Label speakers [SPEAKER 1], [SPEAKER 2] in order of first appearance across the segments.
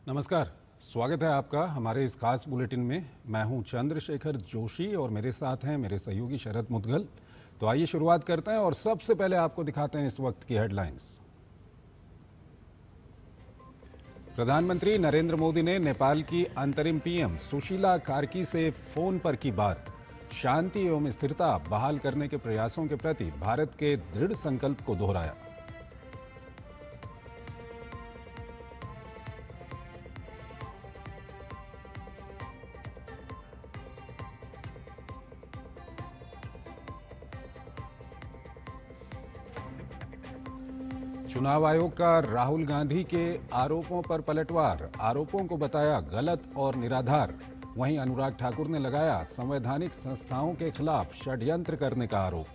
[SPEAKER 1] नमस्कार, स्वागत है आपका हमारे इस खास बुलेटिन में। मैं हूं चंद्रशेखर जोशी और मेरे साथ हैं मेरे सहयोगी शरद मुद्गल। तो आइए शुरुआत करते हैं और सबसे पहले आपको दिखाते हैं इस वक्त की हेडलाइंस। प्रधानमंत्री नरेंद्र मोदी ने नेपाल की अंतरिम पीएम सुशीला कार्की से फोन पर की बात। शांति एवं स्थिरता बहाल करने के प्रयासों के प्रति भारत के दृढ़ संकल्प को दोहराया। चुनाव आयोग का राहुल गांधी के आरोपों पर पलटवार, आरोपों को बताया गलत और निराधार। वहीं अनुराग ठाकुर ने लगाया संवैधानिक संस्थाओं के खिलाफ षड्यंत्र करने का आरोप।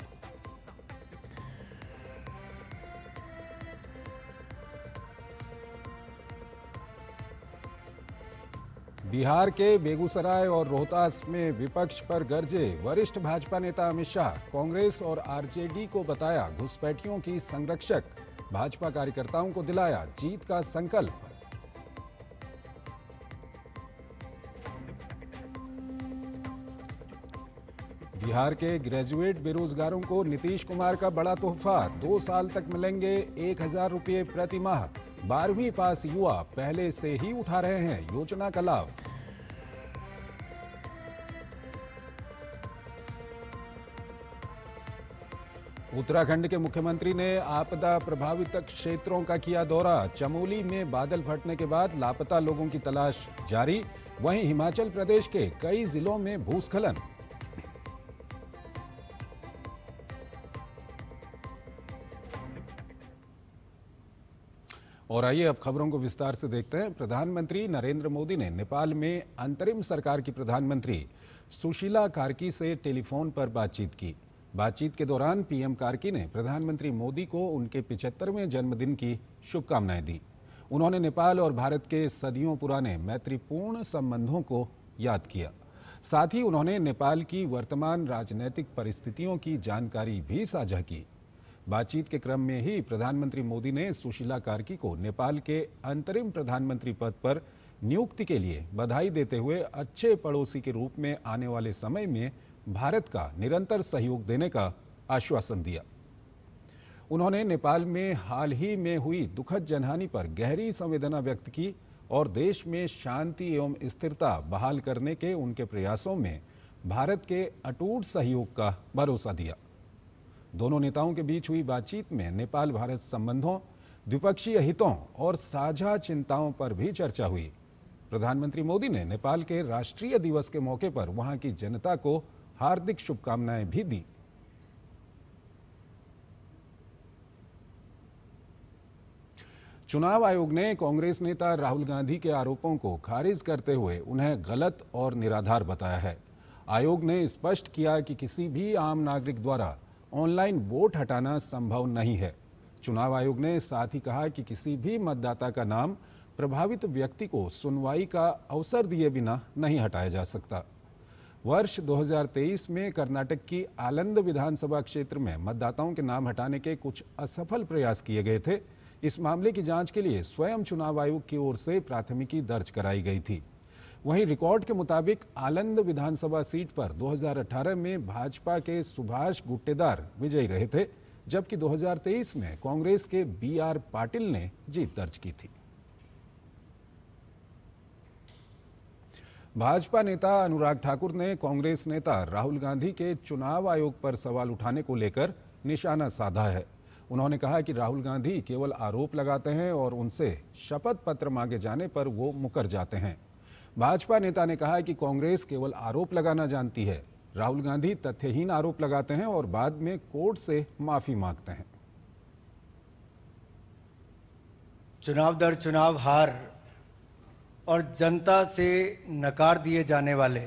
[SPEAKER 1] बिहार के बेगूसराय और रोहतास में विपक्ष पर गरजे वरिष्ठ भाजपा नेता अमित शाह। कांग्रेस और आरजेडी को बताया घुसपैठियों की संरक्षक। भाजपा कार्यकर्ताओं को दिलाया जीत का संकल्प। बिहार के ग्रेजुएट बेरोजगारों को नीतीश कुमार का बड़ा तोहफा। 2 साल तक मिलेंगे 1000 रुपये प्रति माह। 12वीं पास युवा पहले से ही उठा रहे हैं योजना का लाभ। उत्तराखंड के मुख्यमंत्री ने आपदा प्रभावित क्षेत्रों का किया दौरा। चमोली में बादल फटने के बाद लापता लोगों की तलाश जारी। वहीं हिमाचल प्रदेश के कई जिलों में भूस्खलन। और आइए अब खबरों को विस्तार से देखते हैं। प्रधानमंत्री नरेंद्र मोदी ने नेपाल में अंतरिम सरकार की प्रधानमंत्री सुशीला कार्की से टेलीफोन पर बातचीत की। बातचीत के दौरान पीएम कार्की ने प्रधानमंत्री मोदी को उनके 75वें जन्मदिन की शुभकामनाएं दी। उन्होंने नेपाल और भारत के सदियों पुराने मैत्रीपूर्ण संबंधों को याद किया। साथ ही उन्होंने नेपाल की वर्तमान राजनीतिक परिस्थितियों की जानकारी भी साझा की। बातचीत के क्रम में ही प्रधानमंत्री मोदी ने सुशीला कार्की को नेपाल के अंतरिम प्रधानमंत्री पद पर नियुक्ति के लिए बधाई देते हुए अच्छे पड़ोसी के रूप में आने वाले समय में भारत का निरंतर सहयोग देने का आश्वासन दिया। उन्होंने नेपाल में हाल ही में हुई दुखद जनहानि पर गहरी संवेदना व्यक्त की और देश में शांति एवं स्थिरता बहाल करने के उनके प्रयासों में भारत के अटूट सहयोग का भरोसा दिया। दोनों नेताओं के बीच हुई बातचीत में नेपाल भारत संबंधों, द्विपक्षीय हितों और साझा चिंताओं पर भी चर्चा हुई। प्रधानमंत्री मोदी ने नेपाल के राष्ट्रीय दिवस के मौके पर वहां की जनता को हार्दिक शुभकामनाएं भी दी। चुनाव आयोग ने कांग्रेस नेता राहुल गांधी के आरोपों को खारिज करते हुए उन्हें गलत और निराधार बताया है। आयोग ने स्पष्ट किया कि किसी भी आम नागरिक द्वारा ऑनलाइन वोट हटाना संभव नहीं है। चुनाव आयोग ने साथ ही कहा कि किसी भी मतदाता का नाम प्रभावित व्यक्ति को सुनवाई का अवसर दिए बिना नहीं हटाया जा सकता। वर्ष 2023 में कर्नाटक की आलंद विधानसभा क्षेत्र में मतदाताओं के नाम हटाने के कुछ असफल प्रयास किए गए थे। इस मामले की जांच के लिए स्वयं चुनाव आयोग की ओर से प्राथमिकी दर्ज कराई गई थी। वहीं रिकॉर्ड के मुताबिक आलंद विधानसभा सीट पर 2018 में भाजपा के सुभाष गुट्टेदार विजयी रहे थे, जबकि 2023 में कांग्रेस के BR पाटिल ने जीत दर्ज की थी। भाजपा नेता अनुराग ठाकुर ने कांग्रेस नेता राहुल गांधी के चुनाव आयोग पर सवाल उठाने को लेकर निशाना साधा है। उन्होंने कहा कि राहुल गांधी केवल आरोप लगाते हैं और उनसे शपथ पत्र मांगे जाने पर वो मुकर जाते हैं। भाजपा नेता ने कहा कि कांग्रेस केवल आरोप लगाना जानती है। राहुल गांधी तथ्यहीन आरोप लगाते हैं और बाद में कोर्ट से माफी मांगते हैं।
[SPEAKER 2] चुनाव दर चुनाव हार और जनता से नकार दिए जाने वाले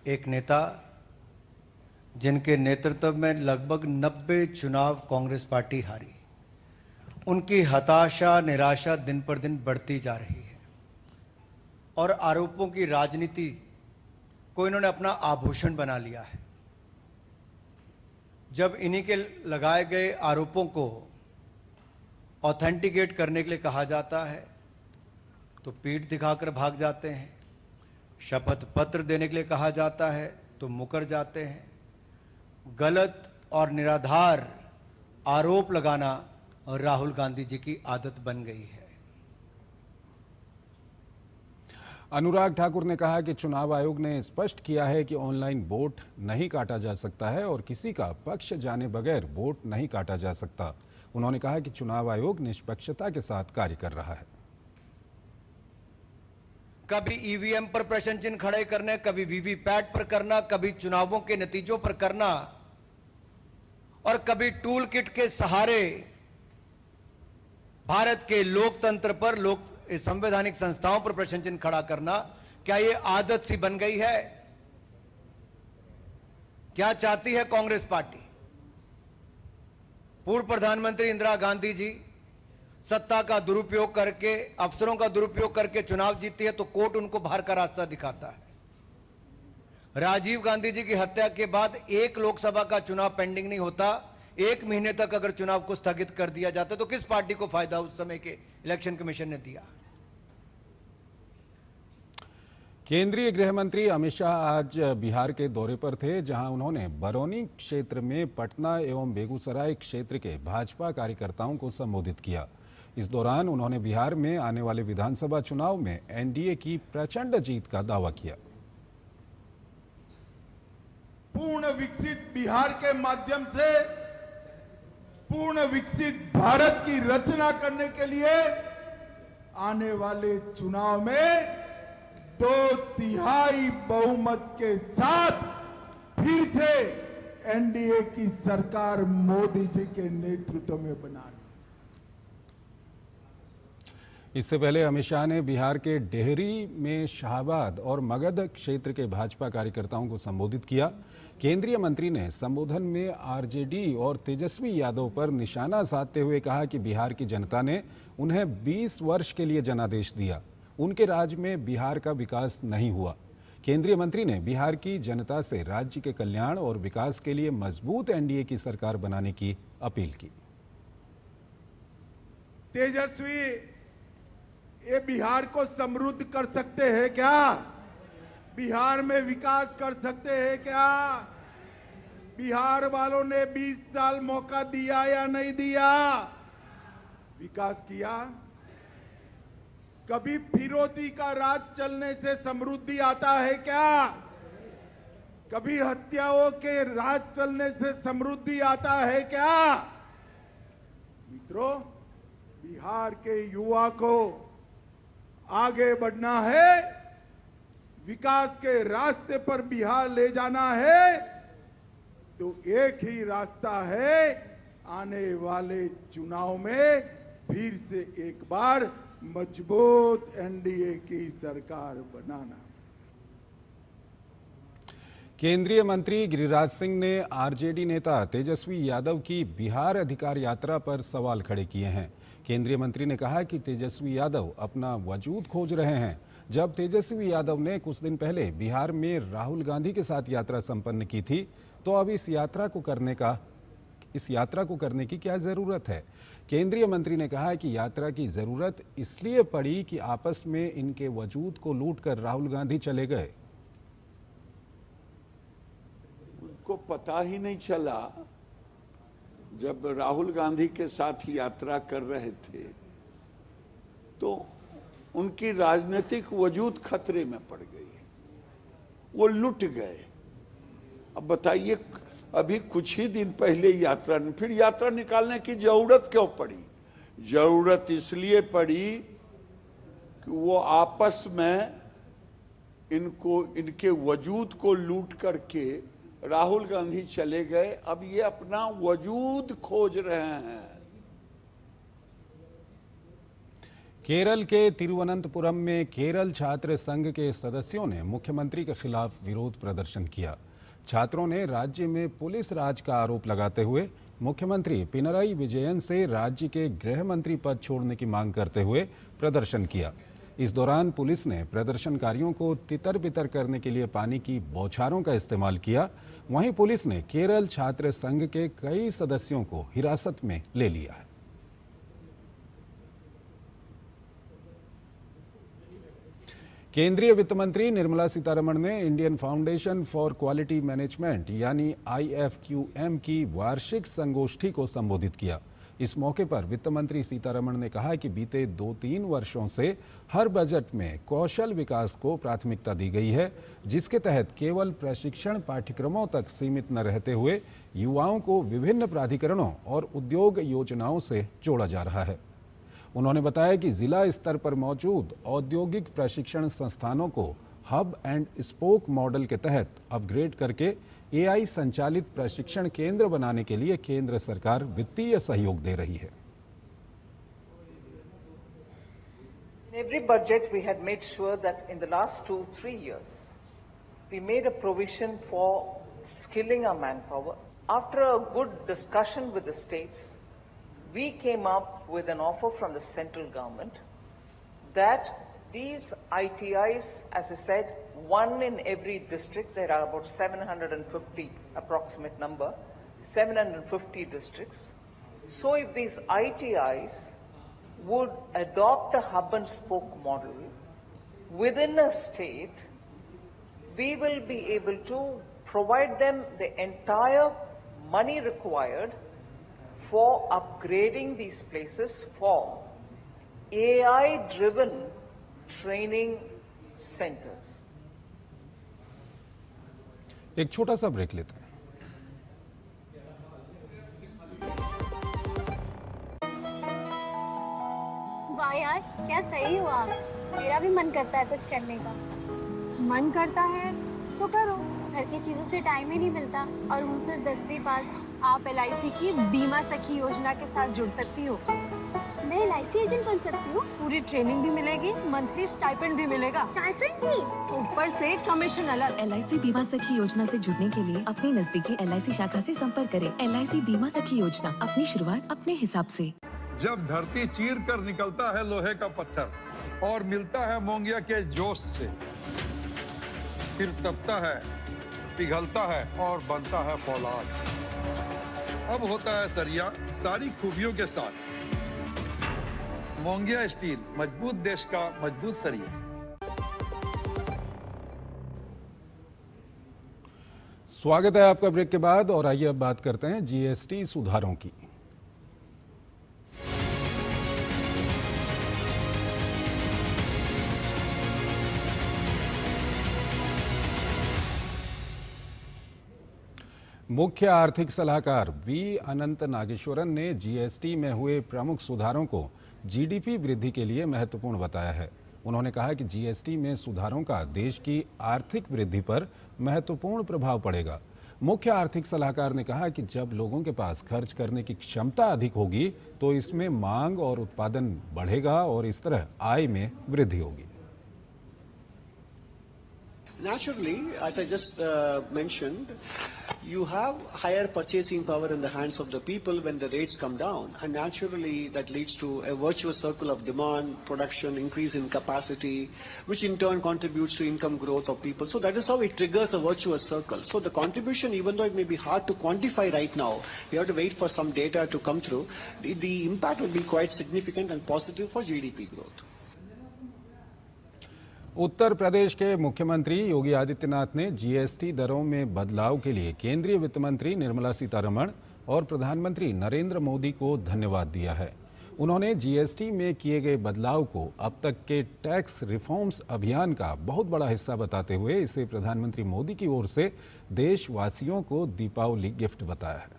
[SPEAKER 2] एक नेता, जिनके नेतृत्व में लगभग 90 चुनाव कांग्रेस पार्टी हारी, उनकी हताशा निराशा दिन पर दिन बढ़ती जा रही है और आरोपों की राजनीति को इन्होंने अपना आभूषण बना लिया है। जब इन्हीं के लगाए गए आरोपों को ऑथेंटिकेट करने के लिए कहा जाता है तो पीठ दिखाकर भाग जाते हैं, शपथ पत्र देने के लिए कहा जाता है तो मुकर जाते हैं। गलत और निराधार आरोप लगाना राहुल गांधी जी की आदत बन गई है।
[SPEAKER 1] अनुराग ठाकुर ने कहा कि चुनाव आयोग ने स्पष्ट किया है कि ऑनलाइन वोट नहीं काटा जा सकता है और किसी का पक्ष जाने बगैर वोट नहीं काटा जा सकता। उन्होंने कहा कि चुनाव आयोग निष्पक्षता के साथ कार्य कर रहा है।
[SPEAKER 2] कभी ईवीएम पर प्रश्न चिन्ह खड़े करने, कभी वीवीपैट पर करना, कभी चुनावों के नतीजों पर करना और कभी टूल किट के सहारे भारत के लोकतंत्र पर, संवैधानिक संस्थाओं पर प्रश्न चिन्ह खड़ा करना, क्या यह आदत सी बन गई है? क्या चाहती है कांग्रेस पार्टी? पूर्व प्रधानमंत्री इंदिरा गांधी जी सत्ता का दुरुपयोग करके, अफसरों का दुरुपयोग करके चुनाव जीतती है तो कोर्ट उनको बाहर का रास्ता दिखाता है। राजीव गांधी जी की हत्या के बाद एक लोकसभा का चुनाव पेंडिंग नहीं होता, 1 महीने तक अगर चुनाव को स्थगित कर दिया जाता तो किस पार्टी को फायदा उस समय के इलेक्शन कमीशन ने दिया?
[SPEAKER 1] केंद्रीय गृह मंत्री अमित शाह आज बिहार के दौरे पर थे, जहां उन्होंने बरौनी क्षेत्र में पटना एवं बेगूसराय क्षेत्र के भाजपा कार्यकर्ताओं को संबोधित किया। इस दौरान उन्होंने बिहार में आने वाले विधानसभा चुनाव में एनडीए की प्रचंड जीत का दावा किया।
[SPEAKER 3] पूर्ण विकसित बिहार के माध्यम से पूर्ण विकसित भारत की रचना करने के लिए आने वाले चुनाव में 2/3 बहुमत के साथ फिर से एनडीए की सरकार मोदी जी के नेतृत्व में बनानी।
[SPEAKER 1] इससे पहले अमित शाह ने बिहार के डेहरी में शाहबाद और मगध क्षेत्र के भाजपा कार्यकर्ताओं को संबोधित किया। केंद्रीय मंत्री ने संबोधन में आरजेडी और तेजस्वी यादव पर निशाना साधते हुए कहा कि बिहार की जनता ने उन्हें 20 वर्ष के लिए जनादेश दिया, उनके राज में बिहार का विकास नहीं हुआ। केंद्रीय मंत्री ने बिहार की जनता से राज्य के कल्याण और विकास के लिए मजबूत एनडीए की सरकार बनाने की अपील की।
[SPEAKER 3] तेजस्वी, ये बिहार को समृद्ध कर सकते हैं क्या? बिहार में विकास कर सकते हैं क्या? बिहार वालों ने 20 साल मौका दिया या नहीं दिया? विकास किया? कभी फिरौती का राज चलने से समृद्धि आता है क्या? कभी हत्याओं के राज चलने से समृद्धि आता है क्या? मित्रों, बिहार के युवा को आगे बढ़ना है, विकास के रास्ते पर बिहार ले जाना है, तो एक ही रास्ता है, आने वाले चुनाव में फिर से एक बार मजबूत एनडीए की सरकार बनाना।
[SPEAKER 1] केंद्रीय मंत्री गिरिराज सिंह ने आरजेडी नेता तेजस्वी यादव की बिहार अधिकार यात्रा पर सवाल खड़े किए हैं। केंद्रीय मंत्री ने कहा कि तेजस्वी यादव अपना वजूद खोज रहे हैं। जब तेजस्वी यादव ने कुछ दिन पहले बिहार में राहुल गांधी के साथ यात्रा संपन्न की थी, तो अब इस यात्रा को करने की क्या जरूरत है? केंद्रीय मंत्री ने कहा कि यात्रा की जरूरत इसलिए पड़ी कि आपस में इनके वजूद को लूटकर राहुल गांधी चले गए।
[SPEAKER 4] उनको पता ही नहीं चला, जब राहुल गांधी के साथ यात्रा कर रहे थे तो उनकी राजनीतिक वजूद खतरे में पड़ गई, वो लुट गए। अब बताइए, अभी कुछ ही दिन पहले फिर यात्रा निकालने की जरूरत क्यों पड़ी? जरूरत इसलिए पड़ी कि वो आपस में इनके वजूद को लूट करके राहुल गांधी चले गए। अब ये अपना वजूद खोज रहे हैं।
[SPEAKER 1] केरल के तिरुवनंतपुरम में केरल छात्र संघ के सदस्यों ने मुख्यमंत्री के खिलाफ विरोध प्रदर्शन किया। छात्रों ने राज्य में पुलिस राज का आरोप लगाते हुए मुख्यमंत्री पिनराई विजयन से राज्य के गृह मंत्री पद छोड़ने की मांग करते हुए प्रदर्शन किया। इस दौरान पुलिस ने प्रदर्शनकारियों को तितर-बितर करने के लिए पानी की बौछारों का इस्तेमाल किया। वहीं पुलिस ने केरल छात्र संघ के कई सदस्यों को हिरासत में ले लिया है। केंद्रीय वित्त मंत्री निर्मला सीतारमण ने Indian foundation for quality management यानी IFQM की वार्षिक संगोष्ठी को संबोधित किया। इस मौके पर वित्त मंत्री सीतारमण ने कहा कि बीते 2-3 वर्षों से हर बजट में कौशल विकास को प्राथमिकता दी गई है, जिसके तहत केवल प्रशिक्षण पाठ्यक्रमों तक सीमित न रहते हुए युवाओं को विभिन्न प्राधिकरणों और उद्योग योजनाओं से जोड़ा जा रहा है। उन्होंने बताया कि जिला स्तर पर मौजूद औद्योगिक प्रशिक्षण संस्थानों को हब एंड स्पोक मॉडल के तहत अपग्रेड करके AI संचालित प्रशिक्षण केंद्र बनाने के लिए केंद्र सरकार वित्तीय सहयोग दे रही है।
[SPEAKER 5] In every budget, we had made sure that in the last 2-3 years, we made a provision for skilling our manpower. After a good discussion with the states, we came up with an offer from the central government that these ITIs, as I said, one in every district, there are about 750, approximate number, 750 districts. So if these ITIs would adopt a hub and spoke model within a state, we will be able to provide them the entire money required for upgrading these places for AI-driven training centers.
[SPEAKER 1] एक छोटा सा break लेते हैं।
[SPEAKER 6] वाह यार, क्या सही हो आप। मेरा भी मन करता है कुछ करने का।
[SPEAKER 7] मन करता है तो करो।
[SPEAKER 6] घर की चीजों से टाइम ही नहीं मिलता और हूँ सिर्फ 10वीं पास।
[SPEAKER 7] आप LIC की बीमा सखी योजना के साथ जुड़ सकती हो।
[SPEAKER 6] मैं LIC एजेंट बन सकती हूँ?
[SPEAKER 7] पूरी ट्रेनिंग भी मिलेगी, मंथली स्टाइपेंड भी मिलेगा।
[SPEAKER 6] स्टाइपेंड भी?
[SPEAKER 7] ऊपर से कमीशन अलग।
[SPEAKER 8] LIC बीमा सखी योजना से जुड़ने के लिए अपनी नजदीकी LIC शाखा से संपर्क करें। LIC बीमा सखी योजना, अपनी शुरुआत अपने हिसाब से।
[SPEAKER 9] जब धरती चीर कर निकलता है लोहे का पत्थर और मिलता है मोंगिया के जोश से, फिर तपता है, पिघलता है और बनता है फौलाद। अब होता है सरिया सारी खूबियों के साथ। मोंगिया स्टील, मजबूत देश का मजबूत सरिया।
[SPEAKER 1] स्वागत है आपका ब्रेक के बाद और आइए अब बात करते हैं GST सुधारों की। मुख्य आर्थिक सलाहकार V अनंत नागेश्वरन ने GST में हुए प्रमुख सुधारों को GDP वृद्धि के लिए महत्वपूर्ण बताया है। उन्होंने कहा कि GST में सुधारों का देश की आर्थिक वृद्धि पर महत्वपूर्ण प्रभाव पड़ेगा। मुख्य आर्थिक सलाहकार ने कहा कि जब लोगों के पास खर्च करने की क्षमता अधिक होगी तो इसमें मांग और उत्पादन बढ़ेगा और इस तरह आय में वृद्धि होगी।
[SPEAKER 10] Naturally, as I just mentioned, you have higher purchasing power in the hands of the people when the rates come down, and naturally that leads to a virtuous circle of demand, production, increase in capacity, which in turn contributes to income growth of people. So that is how it triggers a virtuous circle. So the contribution, even though it may be hard to quantify right now, we have to wait for some data to come through, the impact will be quite significant and positive for GDP growth.
[SPEAKER 1] Uttar Pradesh के मुख्यमंत्री योगी आदित्यनाथ ने GST दरों में बदलाव के लिए केंद्रीय वित्त मंत्री निर्मला सीतारमण और प्रधानमंत्री नरेंद्र मोदी को धन्यवाद दिया है। उन्होंने GST में किए गए बदलाव को अब तक के टैक्स रिफॉर्म्स अभियान का बहुत बड़ा हिस्सा बताते हुए इसे प्रधानमंत्री मोदी की ओर से देशवासियों को दीपावली गिफ्ट बताया है।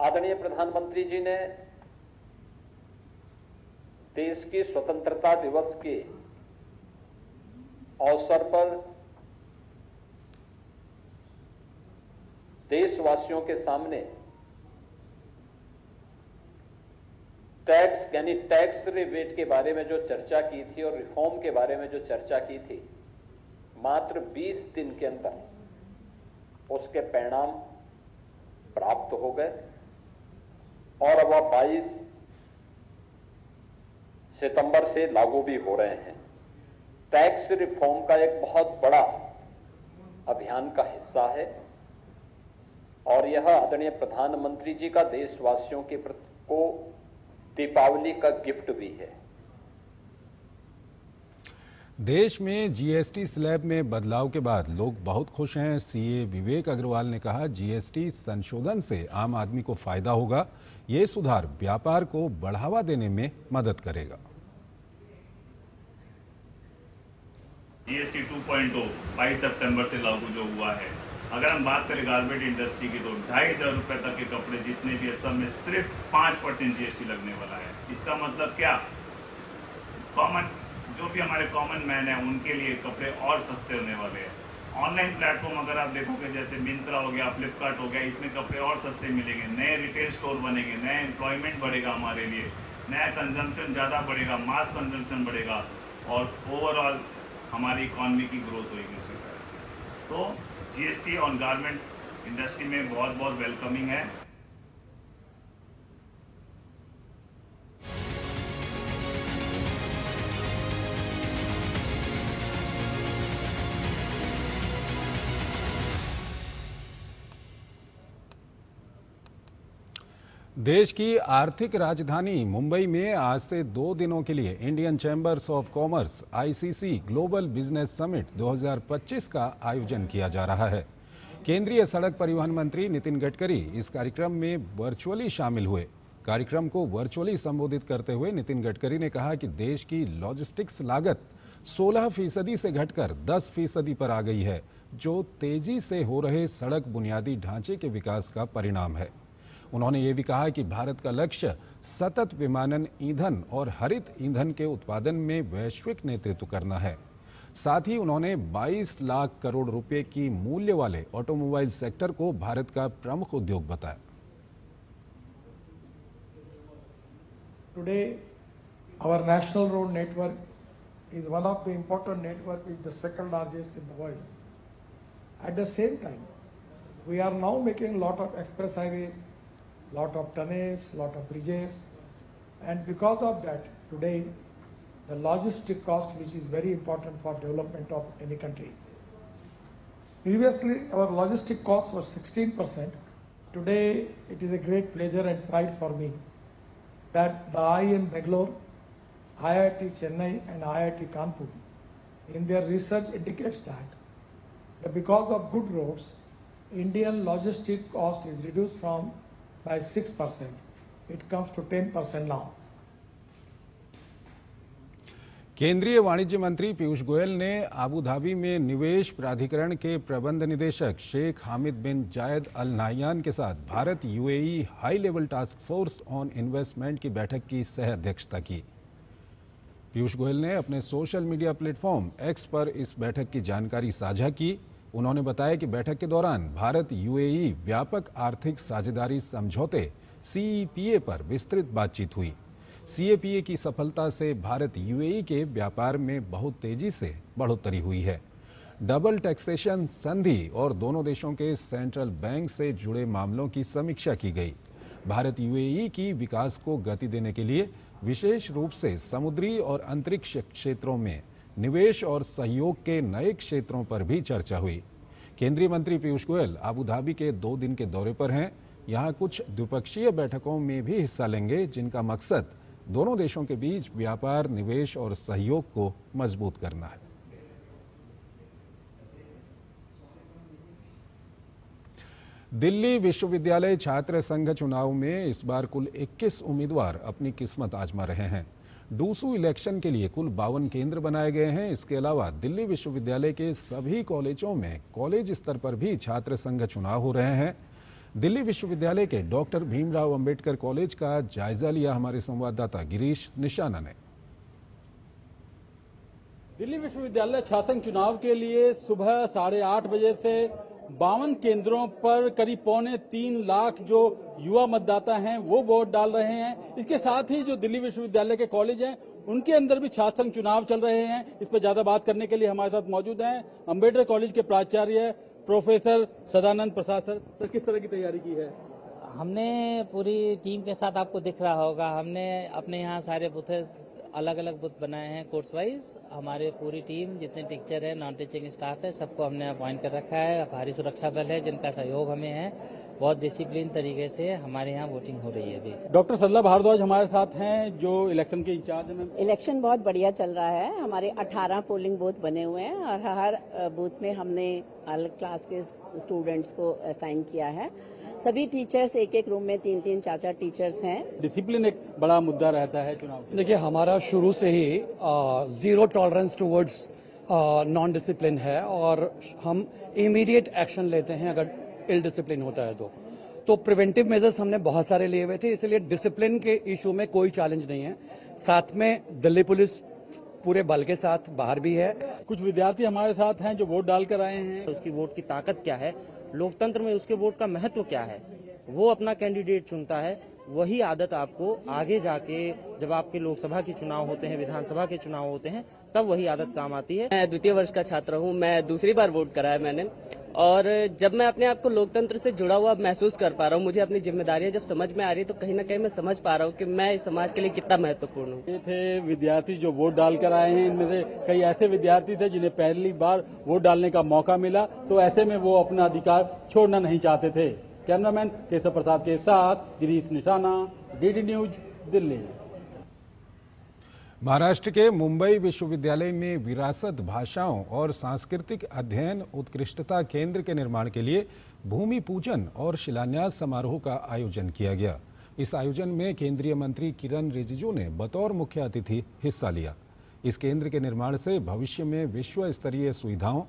[SPEAKER 11] आदरणीय प्रधानमंत्री जी ने देश की स्वतंत्रता दिवस के अवसर पर देशवासियों के सामने टैक्स यानी टैक्स रिबेट के बारे में जो चर्चा की थी और रिफॉर्म के बारे में जो चर्चा की थी, मात्र 20 दिन के अंदर उसके परिणाम प्राप्त हो गए और अब वह 22 सितंबर से लागू भी हो रहे हैं। टैक्स रिफॉर्म का एक बहुत बड़ा अभियान का हिस्सा है और यह आदरणीय प्रधानमंत्री जी का देशवासियों के को दीपावली का गिफ्ट भी है।
[SPEAKER 1] देश में जीएसटी स्लैब में बदलाव के बाद लोग बहुत खुश हैं। सीए विवेक अग्रवाल ने कहा, जीएसटी संशोधन से आम आदमी को फायदा होगा। ये सुधार व्यापार को बढ़ावा देने में मदद करेगा।
[SPEAKER 12] जीएसटी 2.0 22 सितंबर से लागू जो हुआ है, अगर हम बात करें गारमेंट इंडस्ट्री की तो 2,500 रुपए तक के कपड़े जितने भी है सब में सिर्फ 5% जीएसटी लगने वाला है। इसका मतलब क्या, जो भी हमारे कॉमन मैन है उनके लिए कपड़े और सस्ते होने वाले हैं। ऑनलाइन प्लेटफॉर्म अगर आप देखोगे जैसे मिंत्रा हो गया, फ्लिपकार्ट हो गया, इसमें कपड़े और सस्ते मिलेंगे। नए रिटेल स्टोर बनेंगे, नया एम्प्लॉयमेंट बढ़ेगा हमारे लिए, नया कंजम्पशन ज़्यादा बढ़ेगा, मास कंजम्पशन बढ़ेगा और ओवरऑल हमारी इकॉनमी की ग्रोथ होगी उसके कारण से। तो जीएसटी ऑन गारमेंट इंडस्ट्री में बहुत बहुत वेलकमिंग है।
[SPEAKER 1] देश की आर्थिक राजधानी मुंबई में आज से 2 दिनों के लिए Indian chambers of commerce ICC global business summit 2025 का आयोजन किया जा रहा है। केंद्रीय सड़क परिवहन मंत्री नितिन गडकरी इस कार्यक्रम में वर्चुअली शामिल हुए। कार्यक्रम को वर्चुअली संबोधित करते हुए नितिन गडकरी ने कहा कि देश की लॉजिस्टिक्स लागत 16% से घटकर 10% पर आ गई है, जो तेजी से हो रहे सड़क बुनियादी ढांचे के विकास का परिणाम है। उन्होंने ये भी कहा कि भारत का लक्ष्य सतत विमानन ईंधन और हरित ईंधन के उत्पादन में वैश्विक नेतृत्व करना है। साथ ही उन्होंने 22 लाख करोड़ रुपए की मूल्य वाले ऑटोमोबाइल सेक्टर को भारत का प्रमुख उद्योग बताया।
[SPEAKER 13] Today, our national road network is one of the important network, is the second largest in the world. At the same time, we are now making lot of express highways, lot of tunnels, lot of bridges, and because of that, today the logistic cost, which is very important for development of any country. Previously, our logistic cost was 16%. Today, it is a great pleasure and pride for me that the IIM Bangalore, IIT Chennai, and IIT Kanpur, in their research indicates that because of good roads, Indian logistic cost is reduced from by 6%. It comes to 10% now.
[SPEAKER 1] केंद्रीय वाणिज्य मंत्री पीयूष गोयल ने Abu Dhabi में निवेश प्राधिकरण के प्रबंध निदेशक शेख हामिद बिन जायद अल नाहयान के साथ Bharat UAE high level task force on investment की बैठक की सह अध्यक्षता की। पीयूष गोयल ने अपने सोशल मीडिया प्लेटफॉर्म एक्स पर इस बैठक की जानकारी साझा की। उन्होंने बताया कि बैठक के दौरान भारत यूएई व्यापक आर्थिक साझेदारी समझौते CEPA पर विस्तृत बातचीत हुई। CEPA की सफलता से भारत यूएई के व्यापार में बहुत तेजी से बढ़ोतरी हुई है। डबल टैक्सेशन संधि और दोनों देशों के सेंट्रल बैंक से जुड़े मामलों की समीक्षा की गई। भारत यूएई की विकास को गति देने के लिए विशेष रूप से समुद्री और अंतरिक्ष क्षेत्रों में निवेश और सहयोग के नए क्षेत्रों पर भी चर्चा हुई। केंद्रीय मंत्री पीयूष गोयल आबू धाबी के 2 दिन के दौरे पर हैं। यहाँ कुछ द्विपक्षीय बैठकों में भी हिस्सा लेंगे, जिनका मकसद दोनों देशों के बीच व्यापार, निवेश और सहयोग को मजबूत करना है। दिल्ली विश्वविद्यालय छात्र संघ चुनाव में इस बार कुल 21 उम्मीदवार अपनी किस्मत आजमा रहे हैं। डूसू इलेक्शन के लिए कुल 52 केंद्र बनाए गए हैं। इसके अलावा दिल्ली विश्वविद्यालय के सभी कॉलेजों में कॉलेज स्तर पर भी छात्र संघ चुनाव हो रहे हैं। दिल्ली विश्वविद्यालय के डॉक्टर भीमराव अंबेडकर कॉलेज का जायजा लिया हमारे संवाददाता गिरीश निशाना ने।
[SPEAKER 14] दिल्ली विश्वविद्यालय छात्र संघ चुनाव के लिए सुबह 8:30 बजे से 52 केंद्रों पर करीब 2.25 लाख जो युवा मतदाता हैं वो वोट डाल रहे हैं। इसके साथ ही जो दिल्ली विश्वविद्यालय के कॉलेज हैं उनके अंदर भी छात्र संघ चुनाव चल रहे हैं। इस पर ज्यादा बात करने के लिए हमारे साथ मौजूद हैं अंबेडकर कॉलेज के प्राचार्य प्रोफेसर सदानंद प्रसाद। सर, किस तरह की तैयारी की है?
[SPEAKER 15] हमने पूरी टीम के साथ, आपको दिख रहा होगा, हमने अपने यहाँ सारे बूथेस अलग अलग बूथ बनाए हैं कोर्स वाइज। हमारे पूरी टीम, जितने टीचर हैं, नॉन टीचिंग स्टाफ है, सबको हमने अपॉइंट कर रखा है। भारी सुरक्षा बल है जिनका सहयोग हमें है। बहुत डिसिप्लिन तरीके से हमारे यहाँ वोटिंग हो रही है अभी।
[SPEAKER 14] डॉक्टर सरला भारद्वाज हमारे साथ हैं जो इलेक्शन के इंचार्ज हैं।
[SPEAKER 16] इलेक्शन बहुत बढ़िया चल रहा है। हमारे 18 पोलिंग बूथ बने हुए हैं और हर बूथ में हमने अलग क्लास के स्टूडेंट्स को असाइन किया है। सभी टीचर्स एक एक रूम में 3-3 4-4 टीचर्स हैं।
[SPEAKER 14] डिसिप्लिन एक बड़ा मुद्दा रहता है चुनाव।
[SPEAKER 17] देखिए, हमारा शुरू से ही zero tolerance towards non discipline है और हम इमीडिएट एक्शन लेते हैं अगर इल डिसिप्लिन होता है तो प्रिवेंटिव मेजर्स हमने बहुत सारे लिए हुए थे, इसलिए डिसिप्लिन के इशू में कोई चैलेंज नहीं है। साथ में दिल्ली पुलिस पूरे बल के साथ बाहर भी है।
[SPEAKER 14] कुछ विद्यार्थी हमारे साथ हैं जो वोट डाल कर आए हैं।
[SPEAKER 18] उसकी वोट की ताकत क्या है, लोकतंत्र में उसके वोट का महत्व क्या है, वो अपना कैंडिडेट चुनता है। वही आदत आपको आगे जाके जब आपके लोकसभा के चुनाव होते हैं, विधानसभा के चुनाव होते हैं, तब वही आदत काम आती है।
[SPEAKER 19] मैं द्वितीय वर्ष का छात्र हूँ। मैं दूसरी बार वोट करा है मैंने, और जब मैं अपने आप को लोकतंत्र से जुड़ा हुआ महसूस कर पा रहा हूँ, मुझे अपनी जिम्मेदारियां जब समझ में आ रही है, तो कहीं ना कहीं मैं समझ पा रहा हूँ कि मैं इस समाज के लिए कितना महत्वपूर्ण हूँ।
[SPEAKER 14] ये थे विद्यार्थी जो वोट डाल कर आए हैं। इनमें से कई ऐसे विद्यार्थी थे जिन्हें पहली बार वोट डालने का मौका मिला, तो ऐसे में वो अपना अधिकार छोड़ना नहीं चाहते थे। कैमरामैन केशव प्रसाद के साथ गिरीश निशाना, डीडी न्यूज, दिल्ली।
[SPEAKER 1] महाराष्ट्र के मुंबई विश्वविद्यालय में विरासत, भाषाओं और सांस्कृतिक अध्ययन उत्कृष्टता केंद्र के निर्माण के लिए भूमि पूजन और शिलान्यास समारोह का आयोजन किया गया। इस आयोजन में केंद्रीय मंत्री किरण रिजिजू ने बतौर मुख्य अतिथि हिस्सा लिया। इस केंद्र के निर्माण से भविष्य में विश्व स्तरीय सुविधाओं,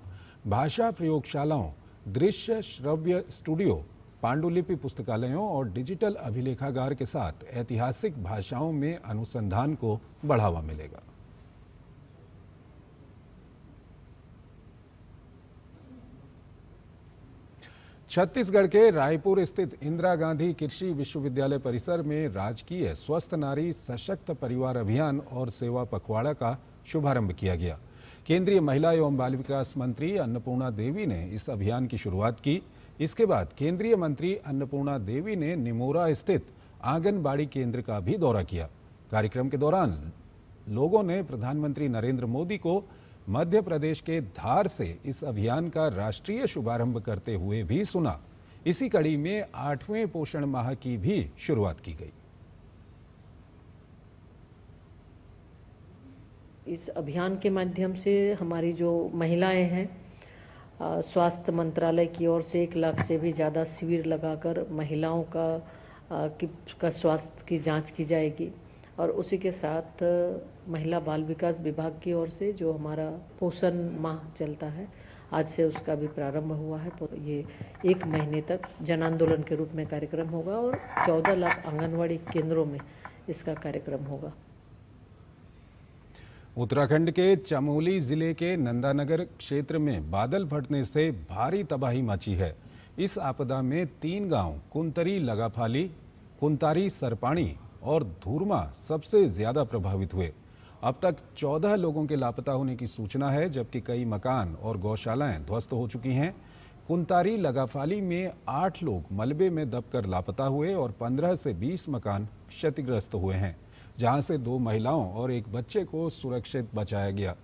[SPEAKER 1] भाषा प्रयोगशालाओं, दृश्य श्रव्य स्टूडियो, पांडुलिपि पुस्तकालयों और डिजिटल अभिलेखागार के साथ ऐतिहासिक भाषाओं में अनुसंधान को बढ़ावा मिलेगा। छत्तीसगढ़ के रायपुर स्थित इंदिरा गांधी कृषि विश्वविद्यालय परिसर में राजकीय स्वस्थ नारी सशक्त परिवार अभियान और सेवा पखवाड़ा का शुभारंभ किया गया। केंद्रीय महिला एवं बाल विकास मंत्री अन्नपूर्णा देवी ने इस अभियान की शुरुआत की। इसके बाद केंद्रीय मंत्री अन्नपूर्णा देवी ने निमोरा स्थित आंगनबाड़ी केंद्र का भी दौरा किया। कार्यक्रम के दौरान लोगों ने प्रधानमंत्री नरेंद्र मोदी को मध्य प्रदेश के धार से इस अभियान का राष्ट्रीय शुभारंभ करते हुए भी सुना। इसी कड़ी में 8वें पोषण माह की भी शुरुआत की गई।
[SPEAKER 20] इस अभियान के माध्यम से हमारी जो महिलाएं हैं, स्वास्थ्य मंत्रालय की ओर से 1 लाख से भी ज़्यादा शिविर लगाकर महिलाओं का स्वास्थ्य की जांच की जाएगी। और उसी के साथ महिला बाल विकास विभाग की ओर से जो हमारा पोषण माह चलता है, आज से उसका भी प्रारंभ हुआ है। ये 1 महीने तक जन आंदोलन के रूप में कार्यक्रम होगा और 14 लाख आंगनवाड़ी केंद्रों में इसका कार्यक्रम होगा।
[SPEAKER 1] उत्तराखंड के चमोली जिले के नंदानगर क्षेत्र में बादल फटने से भारी तबाही मची है। इस आपदा में 3 गांव कुंतरी लगाफाली, कुंतारी सरपाणी और धूरमा सबसे ज्यादा प्रभावित हुए। अब तक 14 लोगों के लापता होने की सूचना है, जबकि कई मकान और गौशालाएं ध्वस्त हो चुकी हैं। कुंतारी लगाफाली में 8 लोग मलबे में दबकर लापता हुए और 15 से 20 मकान क्षतिग्रस्त हुए हैं, जहां से 2 महिलाओं और 1 बच्चे को सुरक्षित बचाया गया।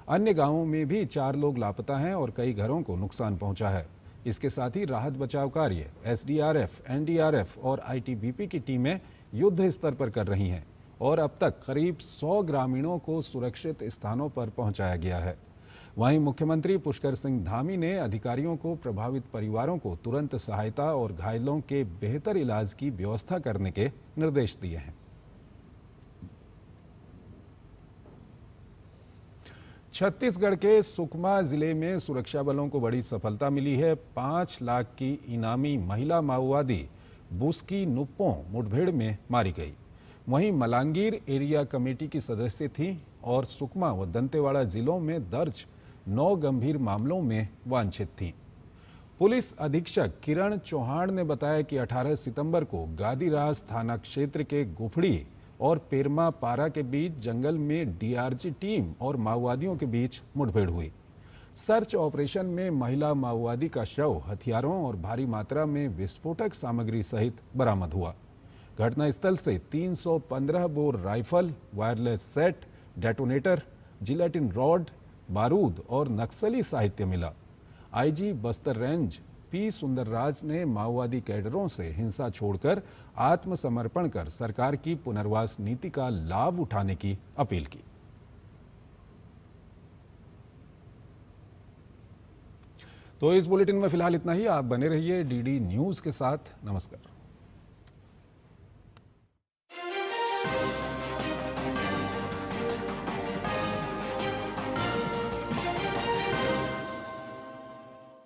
[SPEAKER 1] अन्य गांवों में भी 4 लोग लापता हैं और कई घरों को नुकसान पहुंचा है। इसके साथ ही राहत बचाव कार्य एसडीआरएफ, एनडीआरएफ और आईटीबीपी की टीमें युद्ध स्तर पर कर रही हैं और अब तक करीब 100 ग्रामीणों को सुरक्षित स्थानों पर पहुंचाया गया है। वहीं मुख्यमंत्री पुष्कर सिंह धामी ने अधिकारियों को प्रभावित परिवारों को तुरंत सहायता और घायलों के बेहतर इलाज की व्यवस्था करने के निर्देश दिए हैं। छत्तीसगढ़ के सुकमा जिले में सुरक्षा बलों को बड़ी सफलता मिली है। 5 लाख की इनामी महिला माओवादी बुस्की नुप्पो मुठभेड़ में मारी गई। वहीं मलांगीर एरिया कमेटी की सदस्य थी और सुकमा व दंतेवाड़ा जिलों में दर्ज 9 गंभीर मामलों में वांछित थीं। पुलिस अधीक्षक किरण चौहान ने बताया कि 18 सितंबर को गादीरास थाना क्षेत्र के गुफड़ी और पेरमा पारा के बीच जंगल में डीआरजी टीम और माओवादियों के बीच मुठभेड़ हुई। सर्च ऑपरेशन में महिला माओवादी का शव, हथियारों और भारी मात्रा में विस्फोटक सामग्री सहित बरामद हुआ। घटनास्थल से 315 bore rifle, wireless set, detonator, gelatin rod, बारूद और नक्सली साहित्य मिला। IG Bastar range SP Sundarraj ने माओवादी कैडरों से हिंसा छोड़कर आत्मसमर्पण कर सरकार की पुनर्वास नीति का लाभ उठाने की अपील की। तो इस बुलेटिन में फिलहाल इतना ही। आप बने रहिए डीडी न्यूज के साथ। नमस्कार।